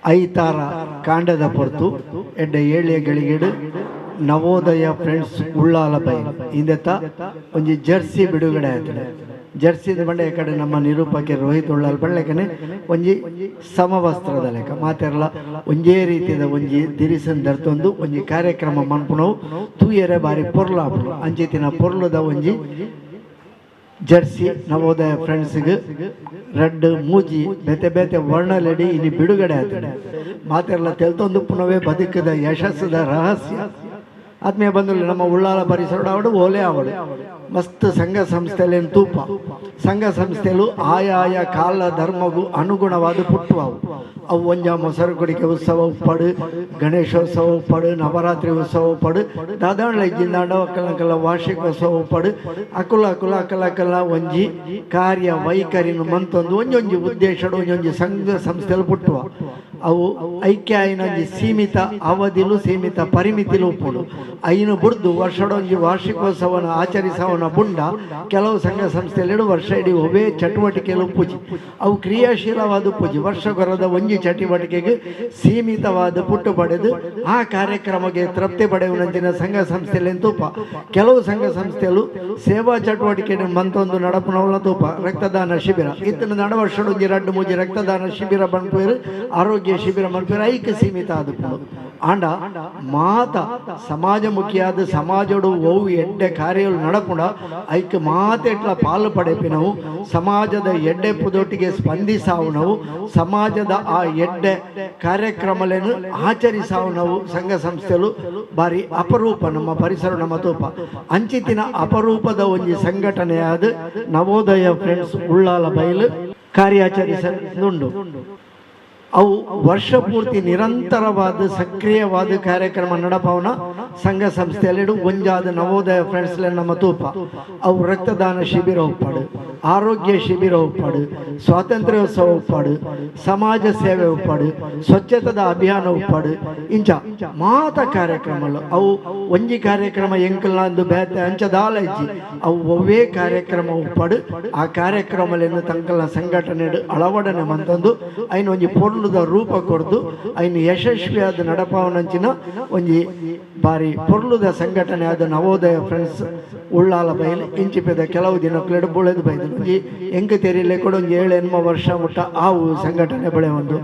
ಐತಾರ ಕಾಂಡದ ಪೊರ್ತು ಎಡ್ಡ ಏಳಿಯ ಗಳಿಗೆಡು ನವೋದಯ ಫ್ರೆಂಡ್ಸ್ ಉಳ್ಳಾಲ ಬೈ ಇಂದೆತ್ತ ಒಂಜಿ ಜರ್ಸಿ ಬಿಡುಗಡೆ ಆಯ್ತದೆ. ಜರ್ಸಿದ ಬಂಡೆ ಈ ಕಡೆ ನಮ್ಮ ನಿರೂಪಕಿ ರೋಹಿತ್ ಉಳ್ಳಾಲ ಬಳ್ಳೆಕನೆ ಒಂಜಿ ಸಮವಸ್ತ್ರದ ಲೆಕ್ಕ ಮಾತೆರ್ಲ ಒಂಜೇ ರೀತಿಯ ಒಂಜಿ ದಿರಿಸನ್ ಧರ್ತೊಂದು ಒಂಜಿ ಕಾರ್ಯಕ್ರಮ ಮನ್ಪುಣವು ತೂಯರೆ ಬಾರಿ ಪೊರ್ಲಾಪುಡು ಅಂಚಿತಿನ ಪೊರ್ಲುದ ಒಂಜಿ ಜರ್ಸಿ ನವೋದಯ ಫ್ರೆಂಡ್ಸ್ಗೆ ರೆಡ್ ಮೂಜಿ ಬೇತೆ ಬೇತೆ ವರ್ಣಲೆಡಿ ಇನ್ನು ಬಿಡುಗಡೆ ಆಗ್ತದೆ. ಮಾತೆಲ್ಲ ತೆಲ್ತೊಂದು ಪುನವೇ ಬದುಕದ ಯಶಸ್ಸದ ರಹಸ್ಯ ಆತ್ಮೀಯ ಬಂಧುಗಳು ನಮ್ಮ ಉಳ್ಳಾಲ ಪರಿಸರ ಅವಡು ಓಲೆ ಅವಳು ಮಸ್ತ್ ಸಂಘ ಸಂಸ್ಥೆಯಲ್ಲಿ ತೂಪ ಸಂಘ ಸಂಸ್ಥೆಲು ಆಯಾಯ ಕಾಲ ಧರ್ಮಗೂ ಅನುಗುಣವಾದ ಪುಟ್ಟುವವು ಅವು ಒಂಜ ಮೊಸರು ಕುಡಿಕೆ ಉತ್ಸವ ಉಪ್ಪಡು ಗಣೇಶೋತ್ಸವ ಉಪ್ಪಡು ನವರಾತ್ರಿ ಉತ್ಸವ ಉಪ್ಪಡು ದಾದಾಂಡ್ಲ ಇಜ್ಜಿಂದಾಂಡ ಅಕ್ಕಲಕಲ್ಲ ವಾರ್ಷಿಕೋತ್ಸವ ಉಪ್ಪಡು ಅಕುಲ ಒಂಜಿ ಕಾರ್ಯ ವೈಖರಿನ ಮಂತೊಂದು ಒಂಜೊಂಜಿ ಉದ್ದೇಶಡು ಒಂಜೊಂಜಿ ಸಂಘ ಸಂಸ್ಥೆಲು ಪುಟ್ಟುವ ಅವು ಐಕ್ಯ ಆಯ್ನೊಂಜಿ ಸೀಮಿತ ಅವಧಿಲು ಸೀಮಿತ ಪರಿಮಿತಿಲು ಉಪ್ಪುಡು ಐನು ಬುಡ್ದು ವರ್ಷಡೊಂಜಿ ವಾರ್ಷಿಕೋತ್ಸವನ ಆಚರಿಸವನ ಬುಂಡ ಕೆಲವು ಸಂಘ ಸಂಸ್ಥೆಯಲ್ಲಿ ವರ್ಷ ಇಡೀ ಒವೇ ಚಟುವಟಿಕೆಲು ಪೂಜಿ ಅವು ಕ್ರಿಯಾಶೀಲವಾದ ಪೂಜಿ ವರ್ಷಗೊರದ ಒಂಜಿ ಚಟುವಟಿಕೆಗೆ ಸೀಮಿತವಾದ ಪುಟ್ಟು ಪಡೆದು ಆ ಕಾರ್ಯಕ್ರಮಕ್ಕೆ ತೃಪ್ತಿ ಪಡೆಯುವಂತಿನ ಸಂಘ ಸಂಸ್ಥೆಯಲ್ಲಿ ತೂಪ ಕೆಲವು ಸಂಘ ಸಂಸ್ಥೆಲು ಸೇವಾ ಚಟುವಟಿಕೆ ಮಂತೊಂದು ನಡಪುನವಳ ತೂಪ ರಕ್ತದಾನ ಶಿಬಿರ ಇತ್ತಿನ ನಡವರ್ಷಡೊಂಜಿ ರಡ್ಡು ಮೂಜಿ ರಕ್ತದಾನ ಶಿಬಿರ ಬಂದ್ಪೇರು ಆರೋಗ್ಯ ಶಿಬಿರ ಮಲ್ಪೇರು ಐಕ್ಯ ಸೀಮಿತ ಆದಪ್ಪು ಆಂಡ ಮಾತ ಸಮಾಜಮುಖಿಯಾದ ಸಮಾಜಡು ಓವು ಎಡ್ಡೆ ಕಾರ್ಯಗಳು ನಡಪುಂಡ ಐಕ್ಯ ಮಾತೆಟ್ಲ ಪಾಲು ಪಡೆಪಿನವು ಸಮಾಜದ ಎಡ್ಡೆ ಪುದೊಟ್ಟಿಗೆ ಸ್ಪಂದಿಸಾವು ನಾವು ಸಮಾಜದ ಆ ಎಡ್ಡೆ ಕಾರ್ಯಕ್ರಮಗಳನ್ನು ಆಚರಿಸಾವು ನಾವು ಸಂಘ ಸಂಸ್ಥೆಲು ಬಾರಿ ಅಪರೂಪ ನಮ್ಮ ಪರಿಸರ ನಮ್ಮ ತೂಪ ಅಂಚಿತಿನ ಅಪರೂಪದ ಒಂಜಿ ಸಂಘಟನೆಯಾದ ನವೋದಯ ಫ್ರೆಂಡ್ಸ್ ಉಳ್ಳಾಲ ಬೈಲು ಕಾರ್ಯಾಚರಿಸುಂಡು ಅವು ವರ್ಷ ಪೂರ್ತಿ ನಿರಂತರವಾದ ಸಕ್ರಿಯವಾದ ಕಾರ್ಯಕ್ರಮ ನಡಪವನ ಸಂಘ ಸಂಸ್ಥೆಯಲ್ಲಿ ಒಂಜಾದ ನವೋದಯ ಫ್ರೆಂಡ್ಸ್ ನಮ್ಮ ತೂಪ ಅವು ರಕ್ತದಾನ ಶಿಬಿರ ಉಪ್ಪಾಡು ಆರೋಗ್ಯ ಶಿಬಿರ ಉಪ್ಪಾಡು ಸ್ವಾತಂತ್ರ್ಯೋತ್ಸವ ಉಪ್ಪಾಡು ಸಮಾಜ ಸೇವೆ ಉಪ್ಪಾಡು ಸ್ವಚ್ಛತದ ಅಭಿಯಾನ ಉಪ್ಪಾಡು ಇಂಚ ಮಾತ ಕಾರ್ಯಕ್ರಮಗಳು ಅವು ಒಂಜಿ ಕಾರ್ಯಕ್ರಮ ಎಂಕಲ್ನಂದು ಬೇತೆ ಅಂಚದಾಲ ಇಜ್ಜಿ ಅವು ಒವ್ವೇ ಕಾರ್ಯಕ್ರಮ ಉಪ್ಪಾಡು ಆ ಕಾರ್ಯಕ್ರಮಗಳನ್ನು ತಂಕಲ್ನ ಸಂಘಟನೆ ಅಳವಡನೆ ಮಂತಂದು ಐನು ಒಂಜಿ ಪೊರ್ಲು ರೂಪ ಕೊಡ್ದು ಐನು ಯಶಸ್ವಿಯಾದ ನಡಪವನಂಚಿನ ಒಂಜಿ ಬಾರಿ ಪೊರ್ಲುದ ಸಂಘಟನೆ ಆದ ನವೋದಯ ಫ್ರೆಂಡ್ಸ್ ಉಳ್ಳಾಲ ಬೈಲು ಇಂಚಿಪದ ಕೆಲವು ದಿನಕ್ಲೆಡು ಬುಳೆದು ಬೈದು ಒಂಜಿ ಎಂಕ ತೆರಿಲೆ ಕೂಡ ಒಂಜಿ 7-8 ವರ್ಷ ಮುಟ್ಟ ಆವು ಸಂಘಟನೆ ಬೆಳೆ ಒಂದು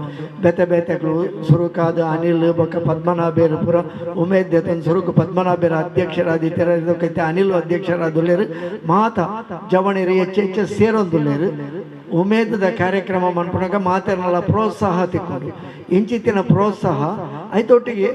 ಬೇತೆ ಬೇತೆಗಳು ಸುರುಕಾದ ಅನಿಲ್ ಬೊಕ್ಕ ಪದ್ಮನಾಭೇರು ಪುರ ಉಮೇದ್ ದೆತನ್ ಸುರುಕು ಪದ್ಮನಾಭೇರ ಅಧ್ಯಕ್ಷರಾದಿ ತೆರಕೈತೆ ಅನಿಲ್ ಅಧ್ಯಕ್ಷರಾದುಲ್ಲೇರು ಮಾತ ಜವಣಿರು ಹೆಚ್ಚು ಸೇರೊಂದುಲ್ಲೇರು ಉಮೇದದ ಕಾರ್ಯಕ್ರಮ ಮನ್ಪುನಾಗ ಮಾತೇನಲ್ಲ ಪ್ರೋತ್ಸಾಹ ತಿಕ್ಕೊಂಡು ಇಂಚಿತ್ತಿನ ಪ್ರೋತ್ಸಾಹ ಐತೊಟ್ಟಿಗೆ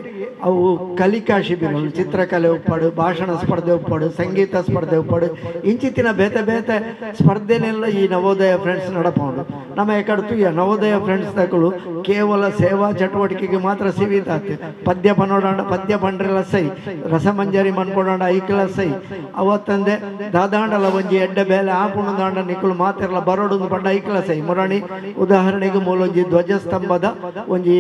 ಅವು ಕಲಿಕಾ ಶಿಬಿರಗಳು, ಚಿತ್ರಕಲೆ ಉಪ್ಪಡು, ಭಾಷಣ ಸ್ಪರ್ಧೆ ಉಪ್ಪಡು, ಸಂಗೀತ ಸ್ಪರ್ಧೆ ಉಪ್ಪಡು, ಇಂಚಿತ್ತಿನ ಬೇತೆ ಬೇತೆ ಸ್ಪರ್ಧೆನೆಲ್ಲ ಈ ನವೋದಯ ಫ್ರೆಂಡ್ಸ್ ನಡಪೋಂಡು. ನಮ್ಮ ಎಕಡ್ತು ಈ ನವೋದಯ ಫ್ರೆಂಡ್ಸ್ ತಗೊಳ್ಳು ಕೇವಲ ಸೇವಾ ಚಟುವಟಿಕೆಗೆ ಮಾತ್ರ ಸೀಮಿತ ಆಯ್ತು. ಪದ್ಯ ಪನ್ನೋಡಾಂಡ ಪದ್ಯ ಪಂಡ್ರೆಲ್ಲ ಸೈ, ರಸಮಂಜರಿ ಮನ್ಕೊಡಾಂಡ ಐಕ್ಲ ಸೈ, ಅವತ್ತಂದೆ ದಾದಾಂಡಲ ಒಂಜಿ ಎಡ್ಡೆ ಬೇಲೆ ಆಪುಣ ದಾಂಡ ನಿಕ್ಕಲು ಮಾತೆರ್ಲ ಬರೋಡು ಪಂಡ ಐಕ್ಲ ಸೈ. ಮುರಣಿ ಉದಾಹರಣೆಗೆ ಮೂಲೊಂಜಿ ಧ್ವಜಸ್ತಂಭದ ಒಂಜಿ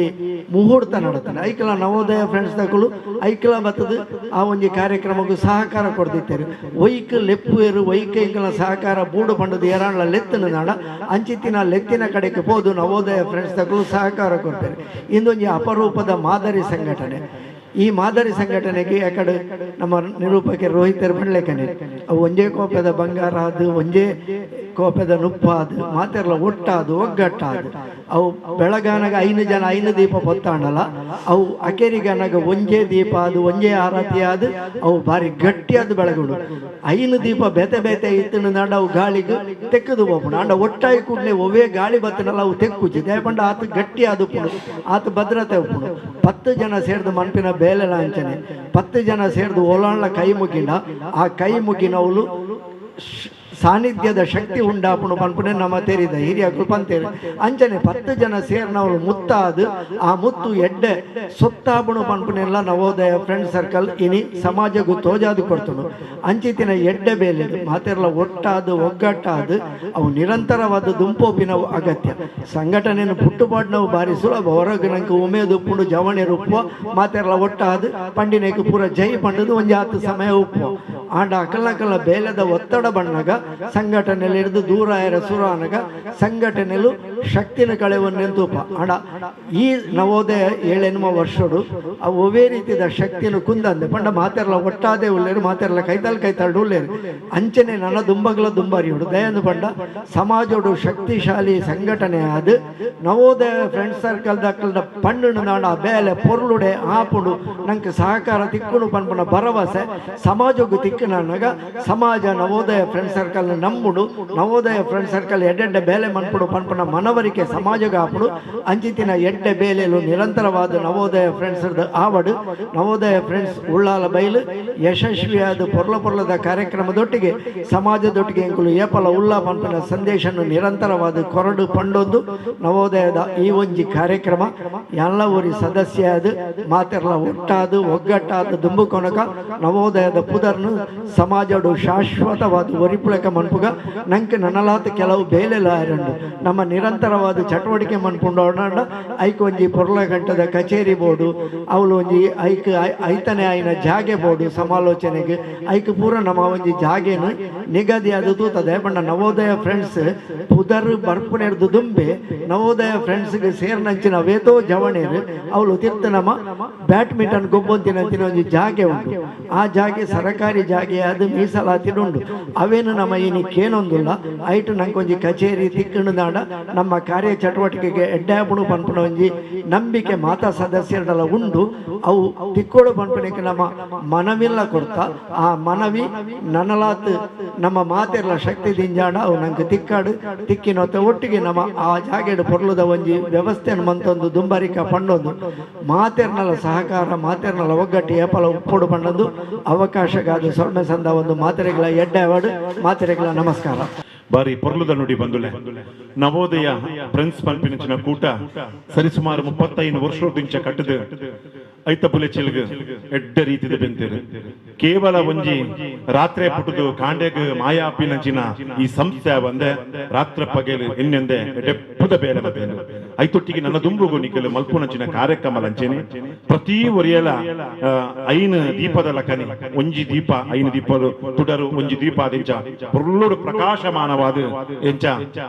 ಮುಹೂರ್ತ ನಡತಾನೆ ಐಕ್ಲ ನವೋದಯ ಫ್ರೆಂಡ್ಸ್ ತಗೊಳ್ಳು ಐಕ್ಲ ಬತ್ತದು ಆ ಒಂಜಿ ಕಾರ್ಯಕ್ರಮಕ್ಕೂ ಸಹಕಾರ ಕೊಡ್ತಿದ್ದೇವೆ. ಒಯ್ಕ್ ಲೆಪ್ಪುವೇರು ಒಯ್ಕ ಇಂಕಲ ಸಹಕಾರ ಬೂಡು ಪಂಡದು ಏರಾಣ್ಲ ಲೆತ್ತನ ನಾಡ ಅಂಚಿತ್ತಿನ ಲೆತ್ತಿನ ಕಡೆಗೆ ಹೋದು ನವೋದಯ ಫ್ರೆಂಡ್ಸ್ ತಗೊಳ್ಳು ಸಹಕಾರ ಕೊಡ್ತಾರೆ. ಇಂದೊಂಜಿ ಅಪರೂಪದ ಮಾದರಿ ಸಂಘಟನೆ. ಈ ಮಾದರಿ ಸಂಘಟನೆಗೆ ಯಾಕಡೆ ನಮ್ಮ ನಿರೂಪಕರು ರೋಹಿತರು ಬಣ್ಲೇಖನೆ ಅವು ಒಂದೇ ಕೋಪದ ಬಂಗಾರ ಅದು, ಒಂದೇ ಕೋಪದ ನುಪ್ಪಾದು, ಮಾತೆರ್ಲ ಒಟ್ಟಾದು ಒಗ್ಗಟ್ಟಾದು. ಅವು ಬೆಳಗಾನಾಗ 5 ಜನ 5 ದೀಪ ಹೊತ್ತಾಂಡಲ್ಲ, ಅವು ಅಕೆರಿಗಾನಾಗ ಒಂಜೇ ದೀಪ ಅದು, ಒಂಜೇ ಆರತಿ ಅದು, ಅವು ಭಾರಿ ಗಟ್ಟಿಯಾದ ಬೆಳಗುಡು. 5 ದೀಪ ಬೇತೆ ಬೇತೆ ಇತ್ತು ನಾಡ ಅವು ಗಾಳಿಗೆ ತೆಕ್ಕದು ಹೋಗ್ಬಿಡ ಅಂಡ ಒಟ್ಟಾಗಿ ಕೂಡಲೇ ಒವೇ ಗಾಳಿ ಬತ್ತನಲ್ಲ ಅವು ತೆಕ್ಕುಚ್ಚಿ ದೇಪಂಡ ಆತು ಗಟ್ಟಿ ಆದುಪ್ಪುಡು, ಆತು ಭದ್ರತೆ ಉಪ್ಪುಡು. 10 ಜನ ಸೇರಿದು ಮನ್ಪಿನ ಬೇಲೆಲ ಅಂಚನೆ 10 ಜನ ಸೇರಿದು ಓಲಾಣ್ಲ ಕೈ ಮುಗಿಂಡ ಆ ಕೈ ಮುಗಿನವಳು ಸಾನ್ನಿಧ್ಯದ ಶಕ್ತಿ ಉಂಡಾಪುಣು ಪನ್ಪುಣೆ ನಮ್ಮ ತೇರಿದ ಹಿರಿಯಗಳು ಪಂತೇರಿ ಅಂಚನೆ 10 ಜನ ಸೇರ್ನವಳು ಮುತ್ತಾದು ಆ ಮುತ್ತು ಎಡ್ಡೆ ಸೊತ್ತಾಪುಣು ಪನ್ಪುಣೆಲ್ಲ ನವೋದಯ ಫ್ರೆಂಡ್ ಸರ್ಕಲ್ ಇನಿ ಸಮಾಜಗೂ ತೋಜಾದು ಕೊಡ್ತನು. ಅಂಚಿತಿನ ಎಡ್ಡೆ ಬೇಲೆ ಮಾತೆರ್ಲ ಒಟ್ಟಾದು ಒಗ್ಗಟ್ಟಾದು ಅವು ನಿರಂತರವಾದ ದುಂಪೋಪಿನ ಅಗತ್ಯ. ಸಂಘಟನೆಯನ್ನು ಪುಟ್ಟುಪಾಡ್ನವು ಬಾರಿ ಸುಲಭ, ಹೊರಗೆ ನಂಗೆ ಉಮೇದು ಉಪ್ಪುಂಡು ಜವಣೆ ರುಪ್ಪುವ ಮಾತೆರ್ಲ ಒಟ್ಟಾದು ಪಂಡಿನೆಗೆ ಪೂರ ಜೈ ಪಂಡದು ಒಂಜಿ 10 ಸಮಯ ಉಪ್ಪುವ ಆಂಡ ಅಕಲ್ನಕಲ್ಲ ಬೇಲೆದ ಒತ್ತಡ ಬಣ್ಣಗ ಸಂಘಟನೆಯಲ್ಲಿ ಹಿಡಿದು ದೂರ ಇರ ಸುರಾನಗ ಸಂಘಟನೆಲು ಶಕ್ತಿನ ಕಳೆವನ್ನೆಂತೂಪ ಆಂಡ ಈ ನವೋದಯ 7 ವರ್ಷಡು ಅವು ಒವೇ ರೀತಿಯ ಶಕ್ತಿಯನ್ನು ಕುಂದಂದೆ ಪಂಡ ಮಾತೆರ್ಲ ಒಟ್ಟಾದೆ ಉಳ್ಳೇರು ಮಾತೆರ್ಲ ಕೈತಾಳು ಉಳ್ಳೇರು ಅಂಚನೆ ನನ್ನ ದುಂಬಗಳ ದುಂಬಾರಿಯೋಡು ದಯಂದು ಪಂಡ ಸಮಾಜೋಡು ಶಕ್ತಿಶಾಲಿ ಸಂಘಟನೆ ಅದು ನವೋದಯ ಫ್ರೆಂಡ್ ಸರ್ಕಲ್ ದಕ್ಕಲ್ದ ಪಣ್ಣು ನಾಡ ಬೇಲೆ ಪೊರ್ಲುಡೆ ಆಪುಡು ನಂಗೆ ಸಹಕಾರ ತಿಕ್ಕುಡು ಪನ್ಪನ ಭರವಸೆ ಸಮಾಜಕ್ಕೂ ತಿಕ್ಕನಾಗ ಸಮಾಜ ನವೋದಯ ಫ್ರೆಂಡ್ ಸರ್ಕಲ್ ನಂಬುಡು ನವೋದಯ ಫ್ರೆಂಡ್ ಸರ್ಕಲ್ ಎಡ್ಡೆ ಬೇಲೆ ಮನ್ಪುಡು ಪನ್ಪನ ಮನವರಿಕೆ ಸಮಾಜಗ ಆಪುಡು ಅಂಚಿತಿನ ಎಡ್ಡೆ ಬೇಲೆಲು ನಿರಂತರವಾದ ನವೋದಯ ಫ್ರೆಂಡ್ಸ್ ಆವಡು ನವೋದಯ ಫ್ರೆಂಡ್ಸ್ ಉಳ್ಳಾಲ ಬೈಲು ಯಶಸ್ವಿಯಾದ ಪೊರ್ಲದ ಕಾರ್ಯಕ್ರಮದೊಟ್ಟಿಗೆ ಸಮಾಜದೊಟ್ಟಿಗೆ ಎಂಕುಲು ಏಪಲ ಉಳ್ಳಾ ಪನ್ಪನ ಸಂದೇಶವನ್ನು ನಿರಂತರವಾದ ಕೊರಡು ಪಂಡೊಂದು ನವೋದಯದ ಈ ಒಂಜಿ ಕಾರ್ಯಕ್ರಮ ಎಲ್ಲ ಊರಿ ಸದಸ್ಯ ಅದು ಮಾತೆರ್ಲ ಒಟ್ಟಾದು ಒಗ್ಗಟ್ಟಾದ ದುಂಬು ಕೊನಕ ನವೋದಯದ ಪುದರ್ನು ಸಮಾಜಡು ಶಾಶ್ವತವಾದ ಒರಿಪುಳಕ ಮನ್ಪುಗ ನಂಗೆ ನನಲಾತ ಕೆಲವು ಬೇಲೆಲ ಆರಂಡು ನಮ್ಮ ನಿರಂತರವಾದ ಚಟುವಟಿಕೆ ಮನ್ಪುಂಡ ಐಕ್ ಒಂಜಿ ಪೊರ್ಲ ಗಂಟದ ಕಚೇರಿ ಬೋರ್ಡು ಅವಳು ಒಂಜಿ ಐಕ್ ಐತನೆ ಆಯ್ನ ಜಾಗೆ ಬೋರ್ಡು ಸಮಾಲೋಚನೆಗೆ ಐಕ್ ಪೂರ ನಮ್ಮ ಒಂಜಿ ಜಾಗೆನು ನಿಗದಿ ಅದು ತೂತದೆ ಬಣ್ಣ ನವೋದಯ ಫ್ರೆಂಡ್ಸ್ ಪುದರ್ ಬರ್ಪುನೆರ್ದು ದುಂಬೆ ನವೋದಯ ಫ್ರೆಂಡ್ಸ್ಗೆ ಸೇರ್ನಂಚಿನ ವೇತೋ ಜವಣೇರು ಅವಳು ತಿರ್ತ ನಮ್ಮ ಬ್ಯಾಡ್ಮಿಂಟನ್ ಗೊಬ್ಬೊಂತಿನಂತಿನ ಒಂಜಿ ಜಾಗೆ ಉಂಟು. ಆ ಜಾಗೆ ಸರಕಾರಿ ಜಾಗೆ ಅದು ಮೀಸಲಾತಿನುಂಡು ಅವೇನು ನಮ್ಮ ಇನಿ ಕೇನೊಂದಿಲ್ಲ ಐಟು ನಂಗೆ ಒಂಜಿ ಕಚೇರಿ ತಿಕ್ಕಣು ದಾಂಡ ನಮ್ಮ ಕಾರ್ಯ ಚಟುವಟಿಕೆಗೆ ಎಡ್ಡಾಪುಣು ಪನ್ಪುಣ ಒಂಜಿ ನಂಬಿಕೆ ಮಾತಾ ಸದಸ್ಯರಲ್ಲ ಉಂಡು ಅವು ತಿಕ್ಕೋಡು ಪನ್ಪುಣಕ್ಕೆ ನಮ್ಮ ಮನವಿಲ್ಲ ಕೊಡ್ತಾ ಆ ಮನವಿ ನನಲಾತ್ ನಮ್ಮ ಮಾತೆರ್ಲ ಶಕ್ತಿ ದಿಂಜಾಡ ಅವು ನಂಗೆ ತಿಕ್ಕಾಡು ತಿಕ್ಕಿನೊತ್ತ ಒಟ್ಟಿಗೆ ನಮ್ಮ ಆ ಜಾಗೆಡು ಪೊರ್ಲುದ ಒಂಜಿ ವ್ಯವಸ್ಥೆಯನ್ನು ಮಂತೊಂದು ದುಂಬರಿಕ ಪಂಡೊಂದು ಮಾತೆರ್ನಲ ಸಹಕಾರ ಮಾತೆರ್ನಲ ಒಗ್ಗಟ್ಟು ಏಪಲ ಉಪ್ಪೊಡು ಪಂಡೊಂದು ಅವಕಾಶಗಾದ ಸೊಳ್ಮೆ ಸಂದ ಒಂದು ಮಾತೆರೆಗಳ ಎಡ್ಡೆ ಅವಾರ್ಡ್ ಮಾತೆರೆಗಳ ನಮಸ್ಕಾರ. ಬಾರಿ ಪೊರ್ಲುದ ನುಡಿ ಬಂದುಲೆ ನವೋದಯ ಫ್ರೆಂಡ್ಸ್ ಪನ್ಪಿನ ಕೂಟ ಸರಿಸುಮಾರು 35 ವರ್ಷದಿಂಚ ಕಟ್ಟದು ಐತ ಪುಲೆ ಚಿಲ್ಗ ಎಡ್ಡ ರೀತಿದ ಬೆಂತೇರು ಕೇವಲ ಒಂಜಿ ರಾತ್ರಿ ಪುಟ್ಟದು ಕಾಂಡೆಗ್ ಮಾಯಾಪಿನಂಚಿನ ಈ ಸಂಸ್ಥೆ ಬಂದೆ ರಾತ್ರಿ ಪಗೆಲು ಎನ್ನೆಂದೆ ಎಡೆಪ್ಪುದ ಬೇಲೆ ಬದೇನು ಐತೊಟ್ಟಿಗೆ ನನ್ನ ದುಂಬುಗು ನಿಕ್ಕಲು ಮಲ್ಪುನಂಚಿನ ಕಾರ್ಯಕ್ರಮ ಲಂಚನೆ ಪ್ರತಿ ಒರಿಯಲ 5 ದೀಪದ ಲಕನಿ ಒಂಜಿ ದೀಪ 5 ದೀಪಲು ತುಡರು ಒಂಜಿ ದೀಪ ಅದೆಂಚ ಪೊರ್ಲುಡು ಪ್ರಕಾಶಮಾನವಾದ ಎಂಚ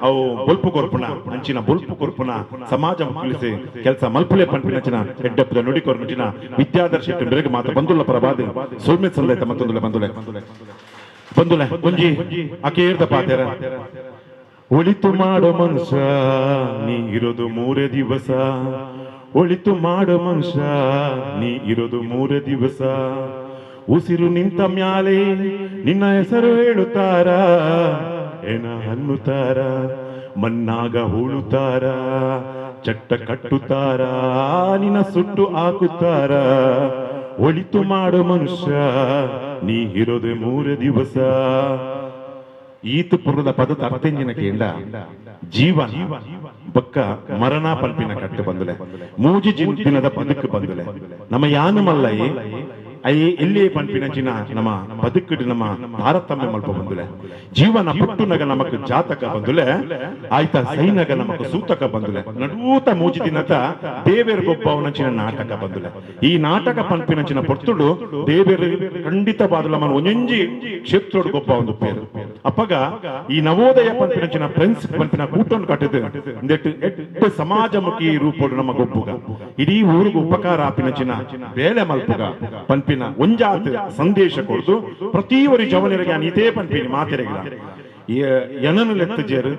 ಅವು ಬೊಲ್ಪು ಕೊರ್ಪುನ ಅಂಚಿನ ಬೊಲ್ಪು ಕೊರ್ಪುನ ಸಮಾಜ ಮುಕ್ಲಿಸಿ ಕೆಲಸ ಮಲ್ಪುಲೆ ಪನ್ಪಿನಂಚಿನ ಎಡ್ಡಪ್ಪದ ನುಡಿ ಕೊರ್ನಂಚಿನ ವಿದ್ಯಾದರ್ಶಿ ಬೆಳಗ್ಗೆ ಮಾತ್ರ ಬಂದುಲ್ಲ ಪ್ರಭಾದ ಸೋಲ್ಮೆ ಸಂದೈತ ಮತ್ತೊಂದುಲೆ ಬಂದುಲೆ ಒಂಜಿ ಅಕೇರ್ದ ಪಾತೆರ ಒಳಿತು ಮಾಡೋ ಮನುಷ್ಯ ನೀ ಇರೋದು 3 ದಿವಸ ಒಳಿತು ಮಾಡೋ ಮನುಷ್ಯ ನೀ ಇರೋದು 3 ದಿವಸ ಉಸಿರು ನಿಂತ ಮ್ಯಾಲೆ ನಿನ್ನ ಹೆಸರು ಹೇಳುತ್ತಾರ ಏನ ಅನ್ನುತ್ತಾರ ಮನ್ನಾಗ ಹೂಳುತ್ತಾರ ಚಟ್ಟ ಕಟ್ಟುತ್ತಾರ ನಿನ್ನ ಸುಟ್ಟು ಹಾಕುತ್ತಾರ ಒಳಿತು ಮಾಡೋ ಮನುಷ್ಯ ನೀ ಇರೋದೆ 3 ದಿವಸ. ಈತ ಪುರದ ಪದದ ಅರ್ಥೆಂಜಿನ ಕೇಂಡ ಜೀವನ ಬಕ್ಕ ಮರಣ ಪಂಪಿನ ಕಟ್ಟು ಬಂದುಲೆ ಮೂಜಿ ದಿನದ ಬದುಕು ಬಂದುಲೆ ನಮ್ಮ ಯಾನು ಮಲ್ಲೈ ಎಲ್ಲಿ ಪಂಪಿನಂಚಿನ ನಮ್ಮ ಬದುಕಿಡು ನಮ್ಮ ತಾರತಮ್ಯ ಮಲ್ಪ ಬಂದುಲೆ ಜೀವನ ಪುಟ್ಟುನಗ ನಮಕ್ ಜಾತಕ ಬಂದುಲೆ ಆಯ್ತ ಸೈನಗ ನಮಕ್ ಸೂತಕ ಬಂದುಲೆ ನಡೂತ ಮೂಜಿ ದಿನದ ದೇವೇರ್ ಗೊಬ್ಬವನಂಚಿನ ನಾಟಕ ಬಂದುಲೆ ಈ ನಾಟಕ ಪಂಪಿನಂಚಿನ ಪೊರ್ತುಡು ದೇವೇರು ಖಂಡಿತವಾದ మన ಒಂಜೊಂಜಿ ಕ್ಷೇತ್ರೋಡು ಗೊಬ್ಬ ಒಂದು ಪೇರು ಅಪ್ಪಗ ಈ ನವೋದಯ ಪಂಪಿನಂಚಿನ ಫ್ರೆಂಡ್ಸ್ ಪಂಪಿನ ಕೂಟನ್ನು ಕಟ್ಟಿದ್ದು ಎಟ್ಟು ಸಮಾಜಮುಖಿ ರೂಪೋಡು ನಮ್ಮ ಗೊಬ್ಬುಗ ಇಡೀ ಊರಿಗೂ ಉಪಕಾರ ಆಪಿನಂಚಿನ ಬೇಲೆ ಮಲ್ಪುಗ ಪಂಪಿನ ಒಂಜಾತ್ ಸಂದೇಶ ಕೊಡ್ದು ಪ್ರತಿಯೊರಿ ಜವನರಿಗೆ ಇದೇ ಪಂಪಿನಿ ಮಾತೆರೆಗಿಲ್ಲ ಎನನು ಲೆತ್ತಜೇರು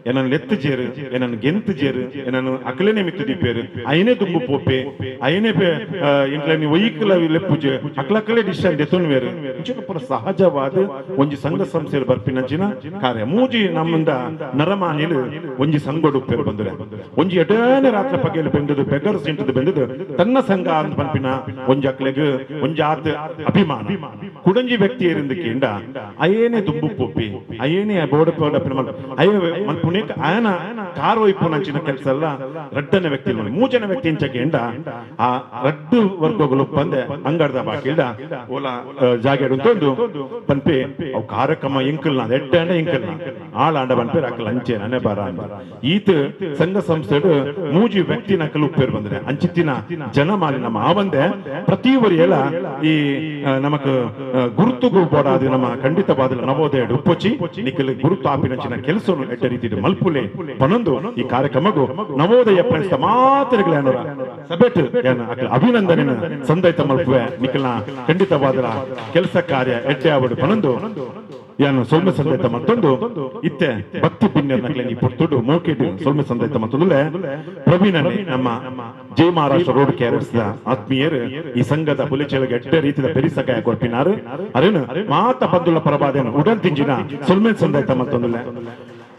ಎನನ್ನು ಲೆತ್ತಜೇರು ಎನನ್ನು ಗೆಂತಜೇರು ಎನನ್ನು ಅಕಲೇನೆ ಮಿತ್ತು ದಿಪ್ಪೇರು ಅಯನೇ ದುಂಬು ಪೋಪೆ ಅಯನೇ ಇಂಟ್ಲ ವೈಕಲ ಲೆಪ್ಪುಜೆ ಅಕ್ಲಕ್ಕಲೇ ಡಿಸ್ಟನ್ ದೆತೊನ್ವೇರು ಪುರ ಸಹಜವಾದ ಒಂಜಿ ಸಂಘ ಸಂಸ್ಥೆರು ಬರ್ಪಿನಂಚಿನ ಕಾರ್ಯ ಮೂಜಿ ನಮ್ಮಿಂದ ನರಮಾನಿಲು ಒಂಜಿ ಸಂಘಡು ಪೇರು ಬಂದರೆ ಒಂಜಿ ಎಡನೆ ರಾತ್ರಿ ಪಗೆಲು ಬೆಂದದು ಬೆಗರ್ ಸಿಂಟದು ಬೆಂದದು ತನ್ನ ಸಂಘ ಅಂತ ಪಂಪಿನ ಒಂಜಿ ಅಕ್ಲೆಗ್ ಒಂಜಿ ಆತ ಅಭಿಮಾನ ಕುಡಂಜಿ ವ್ಯಕ್ತಿ ಏರಿಂದಕ್ಕಿಂಡ ಅಯೇನೆ ದುಂಬು ಪೋಪೆ ಅಯೇನೆ ಬೋರ್ಡ್ ಅಯ್ಯ ఆయన కారు వైపు నంచిన ಕೆಲಸ ಎಲ್ಲ ರಡ್ಡನ ವ್ಯಕ್ತಿ ಮೂಜನ ವ್ಯಕ್ತಿ ಇಂಚಕೆಂಡ ಆ ರಡ್ಡು ವರ್ಗಗಳು ಬಂದೆ ಅಂಗಡದ ಬಾಕಿಲ್ಡ ಓಲ ಜಾಗೆಡು ಅಂತೊಂದು ಪನ್ಪೆ ಅವು ಕಾರ್ಯಕ್ರಮ ಎಂಕಲ್ನ ಎಡ್ಡಂಡ ಎಂಕಲ್ನ ಆಳಾಂಡ ಪನ್ಪೆ ಅಕ್ಕಲ ಅಂಚೆ ನನೆ ಬರ ಈತ ಸಂಘ ಸಂಸ್ಥೆಡು ಮೂಜಿ ವ್ಯಕ್ತಿ ನಕಲು ಪೇರು ಬಂದ್ರೆ ಅಂಚಿತ್ತಿನ ಜನಮಾಲಿ ನಮ್ಮ ಆವಂದೆ ಪ್ರತಿಯೊಬ್ಬರು ಎಲ್ಲ ಈ ನಮಕ್ ಗುರುತುಗೂ ಬೋಡಾದು ನಮ್ಮ ಖಂಡಿತವಾದ ನವೋದಯ ಉಪ್ಪೊಚ್ಚಿ ನಿಖಿಲ್ ಗುರುತು ಆಪಿನಂಚಿನ ಕೆಲಸವನ್ನು ಎಡ್ಡ ರೀತಿ ಮಲ್ಪುಲೆ ಪನೊಂದು ಈ ಕಾರ್ಯಕ್ರಮಗೂ ನವೋದಯ ಫ್ರೆಂಡ್ಸ್ ಮಾತರೆಗಳ ಸಭೆಟ್ ಅಭಿನಂದನೆ ಸಂದೈತ ಮಲ್ಪುವೆ ನಿಖಿಲ್ನ ಖಂಡಿತವಾದ ಕೆಲಸ ಕಾರ್ಯ ಎಡ್ಡೆ ಅವಡು ಪನೊಂದು ಏನು ಸೊಲ್ಮೆ ಸಂದೈತ ಮತ್ತೊಂದು ಇತ್ತೆ ಭಕ್ತಿ ಪುಣ್ಯರ್ ನಕ್ಲೆ ಪುರ್ತುಡು ಮೋಕೆಡು ಸೊಲ್ಮೆ ಸಂದೈತ ಮತ್ತೊಂದು ಪ್ರವೀಣನೆ ನಮ್ಮ ಜೈ ಮಹಾರಾಷ್ಟ್ರ ರೋಡ್ ಕ್ಯಾರೆಟ್ಸ್ ಆತ್ಮೀಯರು ಈ ಸಂಘದ ಪುಲಿಚೆಲಗೆ ಎಡ್ಡೆ ರೀತಿಯ ಬೆರಿಸಕಾಯ ಕೊಡ್ಪಿನಾರು ಅರೇನು ಮಾತ ಪದ್ದುಲ ಪರಬಾದೇನು ಉಡಲ್ ತಿಂಜಿನ ಸೊಲ್ಮೆ ಸಂದೈತ ಮತ್ತೊಂದು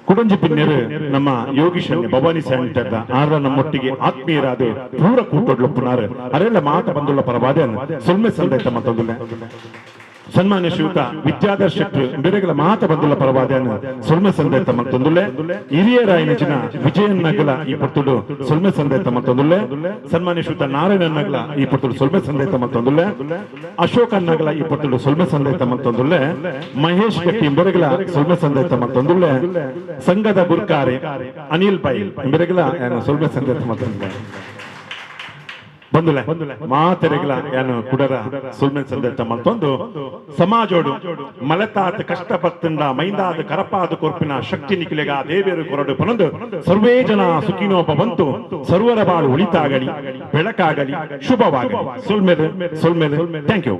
ಕುಡಂಜಿ ಪಿನ್ನೆರು ನಮ್ಮ ಯೋಗೀಶನ್ಯ ಭವಾನಿ ಸ್ಯಾಂಟರ್ದ ಆರ ನಮ್ಮೊಟ್ಟಿಗೆ ಆತ್ಮೀಯರಾದ ಪೂರ ಕೂಟೊಡ್ಲೊಪ್ಪುನಾರು ಅರೆಲ್ಲ ಮಾತ ಬಂದುಳ್ಳ ಪರವಾದನ್ ಸೊಲ್ಮೆ ಸಂದೈತ ಮತ್ತೊಂದು ಸನ್ಮಾನ್ಯ ಶ್ರೀಯುತ ವಿದ್ಯಾಧರ್ ಶೆಟ್ರು ಬೆರೆಗಳ ಮಾತ ಬಂದುಳ್ಳ ಪರವಾದನ್ ಸೊಲ್ಮೆ ಸಂದೈತ ಮತ್ತೊಂದು ಹಿರಿಯರಾಯನಚಿನ ವಿಜಯನ್ ನಗಲ ಈ ಪುತ್ತುಡು ಸೊಲ್ಮೆ ಸಂದೈತ ಮತ್ತೊಂದು ಸನ್ಮಾನ್ಯ ಶ್ರೀಯುತ ನಾರಾಯಣನ್ ನಗಲ ಈ ಪುತ್ತುಡು ಸೊಲ್ಮೆ ಸಂದೈತ ಮತ್ತೊಂದು ಅಶೋಕನ್ ನಗಲ ಈ ಪುತ್ತುಡು ಸೊಲ್ಮೆ ಸಂದೈತ ಮತ್ತೊಂದು ಮಹೇಶ್ ಗಟ್ಟಿ ಬೆರೆಗಳ ಸೊಲ್ಮೆ ಸಂದೈತ ಮತ್ತೊಂದು ಸಂಘದ ಗುರ್ಕಾರೆ ಅನಿಲ್ ಪೈ ಬೆರೆಗಳ ಸೊಲ್ಮೆ ಸಂದೈತ ಮತ್ತೊಂದು ಬಂದುಲೆ ಮಾತೆರೆಗಳ ಏನು ಕುಡರ ಸುಲ್ಮೆ ಸಂದೈತ ಮತ್ತೊಂದು ಸಮಾಜೋಡು ಮಲೆತಾದ ಕಷ್ಟಪತ್ತಿಂದ ಮೈಂದಾದ ಕರಪಾದ ಕೊರ್ಪಿನ ಶಕ್ತಿ ನಿಖಿಲೆಗ ದೇವೇರು ಕೊರಡು ಪನೊಂದು ಸರ್ವೇ ಜನ ಸುಖಿನೋ ಭವಂತು ಸರ್ವರ ಬಾಳು ಉಳಿತಾಗಲಿ ಬೆಳಕಾಗಲಿ ಶುಭವಾಗಲಿ ಸುಲ್ಮೆದು ಥ್ಯಾಂಕ್ ಯು